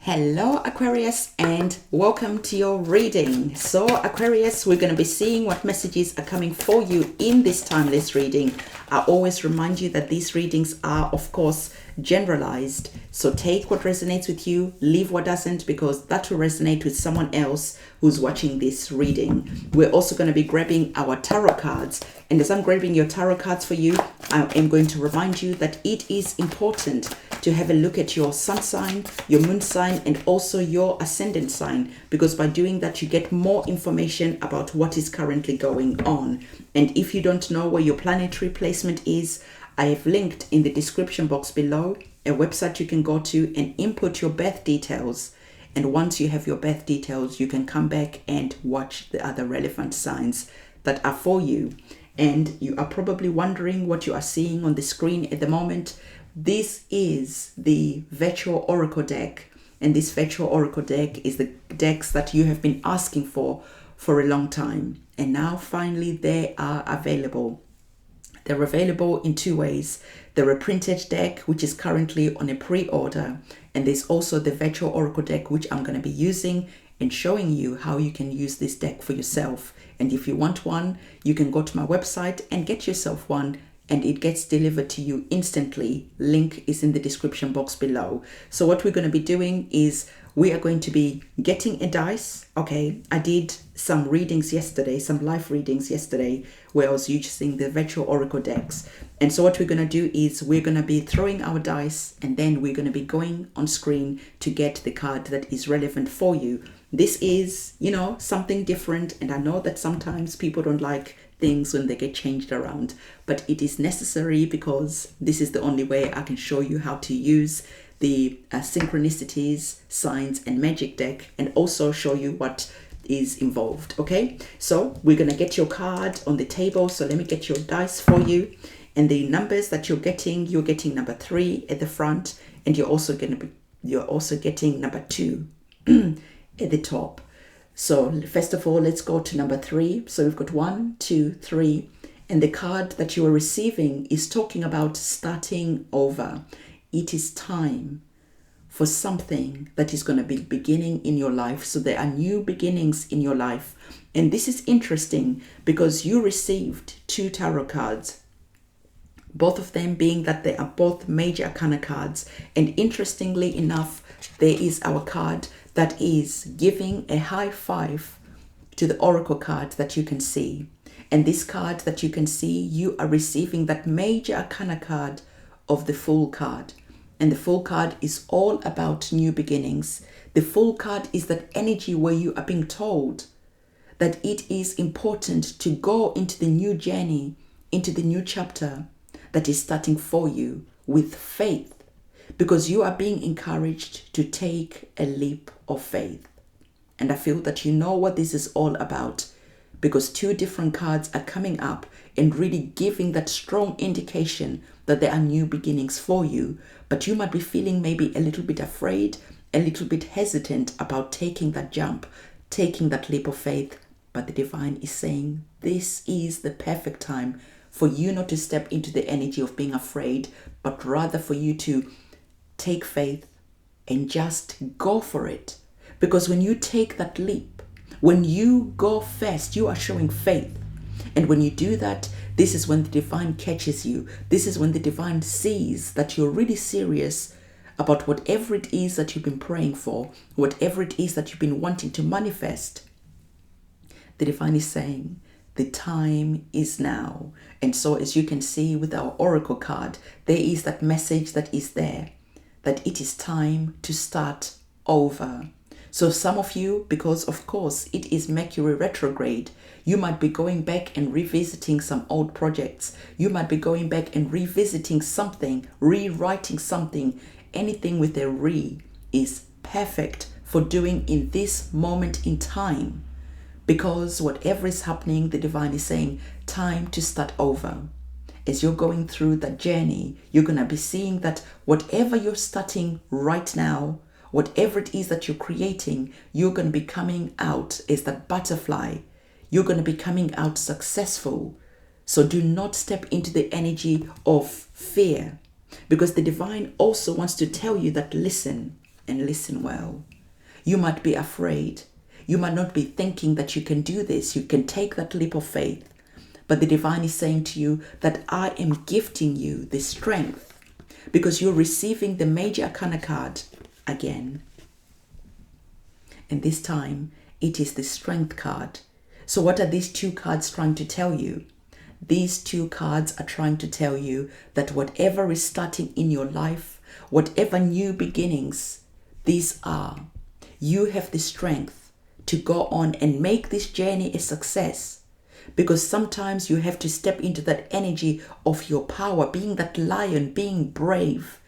Hello Aquarius, and welcome to your reading. So Aquarius, we're going to be seeing what messages are coming for you in this timeless reading. I always remind you that these readings are of course generalized, so take what resonates with you, leave what doesn't, because that will resonate with someone else who's watching this reading. We're also going to be grabbing our tarot cards, and as I'm grabbing your tarot cards for you, I am going to remind you that it is important to have a look at your sun sign, your moon sign, and also your ascendant sign, because by doing that you get more information about what is currently going on. And if you don't know where your planetary placement is, I have linked in the description box below a website you can go to and input your birth details. And once you have your birth details, you can come back and watch the other relevant signs that are for you. And you are probably wondering what you are seeing on the screen at the moment. This is the virtual oracle deck, and this virtual oracle deck is the decks that you have been asking for a long time, and now finally they are available. They're available in two ways. They're a printed deck, which is currently on a pre-order, and there's also the virtual oracle deck, which I'm going to be using and showing you how you can use this deck for yourself. And if you want one, you can go to my website and get yourself one, and it gets delivered to you instantly. Link is in the description box below. So what we're going to be doing is we are going to be getting a dice. Okay, I did some readings yesterday, some live readings yesterday, where I was using the virtual oracle decks. And so what we're going to do is we're going to be throwing our dice, and then we're going to be going on screen to get the card that is relevant for you. This is, something different, and I know that sometimes people don't like things when they get changed around, but it is necessary because this is the only way I can show you how to use the synchronicities, signs, and magic deck, and also show you what is involved. Okay, so we're gonna get your card on the table. So let me get your dice for you, and the numbers that you're getting number 3 at the front, and you're also getting number 2 at the top. So first of all, let's go to number 3. So we've got 1, 2, 3, and the card that you are receiving is talking about starting over. It is time for something that is going to be beginning in your life. So there are new beginnings in your life. And this is interesting because you received 2 tarot cards, both of them being that they are both major arcana cards. And interestingly enough, there is our card that is giving a high five to the oracle card that you can see. And this card that you can see, you are receiving that major arcana card of the Fool card. And the Fool card is all about new beginnings. The Fool card is that energy where you are being told that it is important to go into the new journey, into the new chapter that is starting for you with faith, because you are being encouraged to take a leap of faith. And I feel that you know what this is all about, because 2 different cards are coming up and really giving that strong indication that there are new beginnings for you. But you might be feeling maybe a little bit afraid, a little bit hesitant about taking that jump, taking that leap of faith. But the divine is saying this is the perfect time for you not to step into the energy of being afraid, but rather for you to take faith and just go for it. Because when you take that leap, when you go first, you are showing faith. And when you do that, this is when the divine catches you. This is when the divine sees that you're really serious about whatever it is that you've been praying for, whatever it is that you've been wanting to manifest. The divine is saying, the time is now. And so as you can see with our oracle card, there is that message that is there, that it is time to start over. So some of you, because of course it is Mercury retrograde, you might be going back and revisiting some old projects. You might be going back and revisiting something, rewriting something. Anything with a re is perfect for doing in this moment in time. Because whatever is happening, the divine is saying, time to start over. As you're going through that journey, you're going to be seeing that whatever you're starting right now, whatever it is that you're creating, you're going to be coming out as that butterfly. You're going to be coming out successful. So do not step into the energy of fear, because the divine also wants to tell you that, listen, and listen well. You might be afraid. You might not be thinking that you can do this. You can take that leap of faith. But the divine is saying to you that I am gifting you the strength because you're receiving the major arcana card again. And this time it is the strength card. So what are these two cards trying to tell you? These two cards are trying to tell you that whatever is starting in your life, whatever new beginnings these are, you have the strength to go on and make this journey a success. Because sometimes you have to step into that energy of your power, being that lion, being brave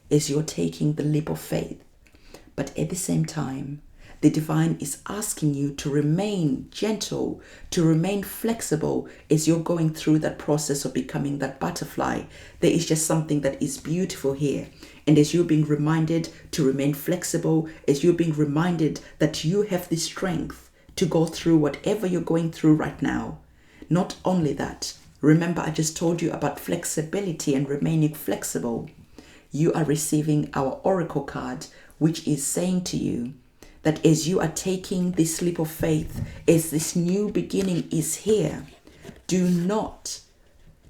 as you're taking the leap of faith. But at the same time, the divine is asking you to remain gentle, to remain flexible as you're going through that process of becoming that butterfly. There is just something that is beautiful here. And as you're being reminded to remain flexible, as you're being reminded that you have the strength to go through whatever you're going through right now. Not only that, remember I just told you about flexibility and remaining flexible. You are receiving our oracle card, which is saying to you that as you are taking this leap of faith, as this new beginning is here, do not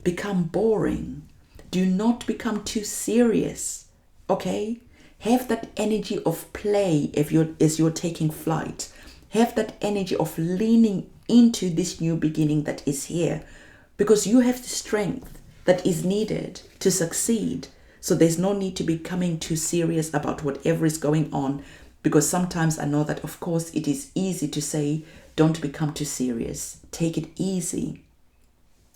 become boring. Do not become too serious, okay? Have that energy of play as you're taking flight. Have that energy of leaning into this new beginning that is here, because you have the strength that is needed to succeed. So there's no need to be becoming too serious about whatever is going on, because sometimes I know that, of course, it is easy to say, don't become too serious. Take it easy.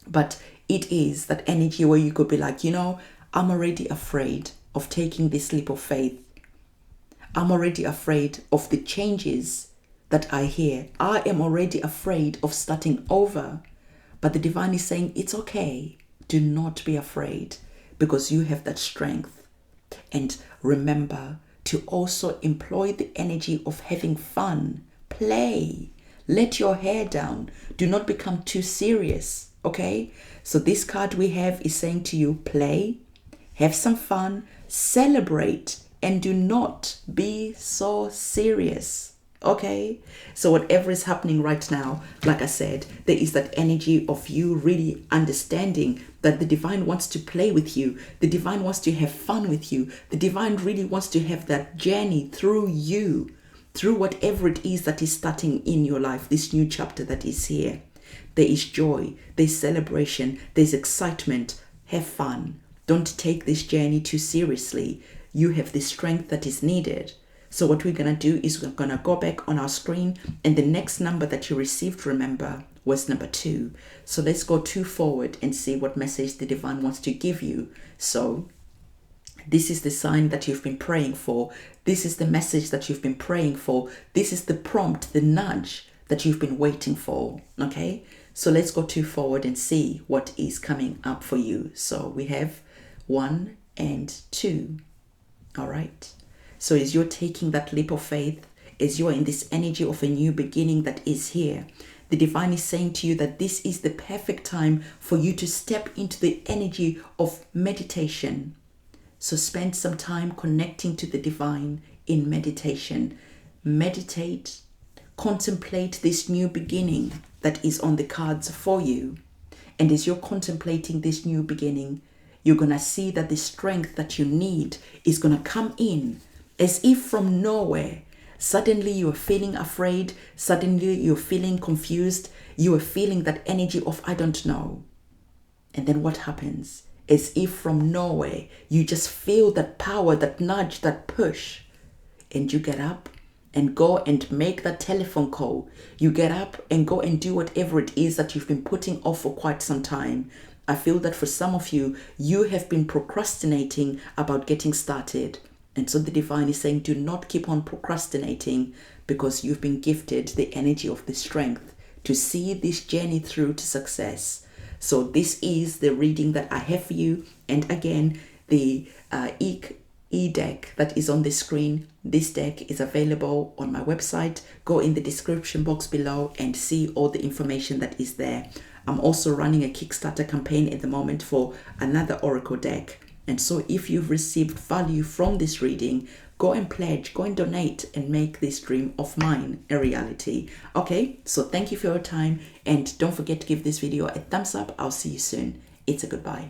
But it is that energy where you could be like, I'm already afraid of taking this leap of faith. I'm already afraid of the changes that I hear. I am already afraid of starting over. But the divine is saying, it's okay. Do not be afraid, because you have that strength. And remember to also employ the energy of having fun, play, let your hair down. Do not become too serious, okay? So this card we have is saying to you, play, have some fun, celebrate, and do not be so serious. Okay, so whatever is happening right now, like I said, there is that energy of you really understanding that the divine wants to play with you. The divine wants to have fun with you. The divine really wants to have that journey through you, through whatever it is that is starting in your life, this new chapter that is here. There is joy, there's celebration, there's excitement. Have fun. Don't take this journey too seriously. You have the strength that is needed. So what we're going to do is we're going to go back on our screen, and the next number that you received, remember, was number 2. So let's go 2 forward and see what message the divine wants to give you. So this is the sign that you've been praying for. This is the message that you've been praying for. This is the prompt, the nudge that you've been waiting for. Okay, so let's go 2 forward and see what is coming up for you. So we have 1 and 2. All right. So as you're taking that leap of faith, as you're in this energy of a new beginning that is here, the divine is saying to you that this is the perfect time for you to step into the energy of meditation. So spend some time connecting to the divine in meditation. Meditate, contemplate this new beginning that is on the cards for you. And as you're contemplating this new beginning, you're going to see that the strength that you need is going to come in. As if from nowhere, suddenly you are feeling afraid, suddenly you're feeling confused, you are feeling that energy of I don't know. And then what happens? As if from nowhere, you just feel that power, that nudge, that push. And you get up and go and make that telephone call. You get up and go and do whatever it is that you've been putting off for quite some time. I feel that for some of you, you have been procrastinating about getting started. And so the divine is saying, do not keep on procrastinating, because you've been gifted the energy of the strength to see this journey through to success. So this is the reading that I have for you. And again, the e-deck that is on the screen, this deck is available on my website. Go in the description box below and see all the information that is there. I'm also running a Kickstarter campaign at the moment for another oracle deck. And so if you've received value from this reading, go and pledge, go and donate, and make this dream of mine a reality. Okay, so thank you for your time, and don't forget to give this video a thumbs up. I'll see you soon. It's a goodbye.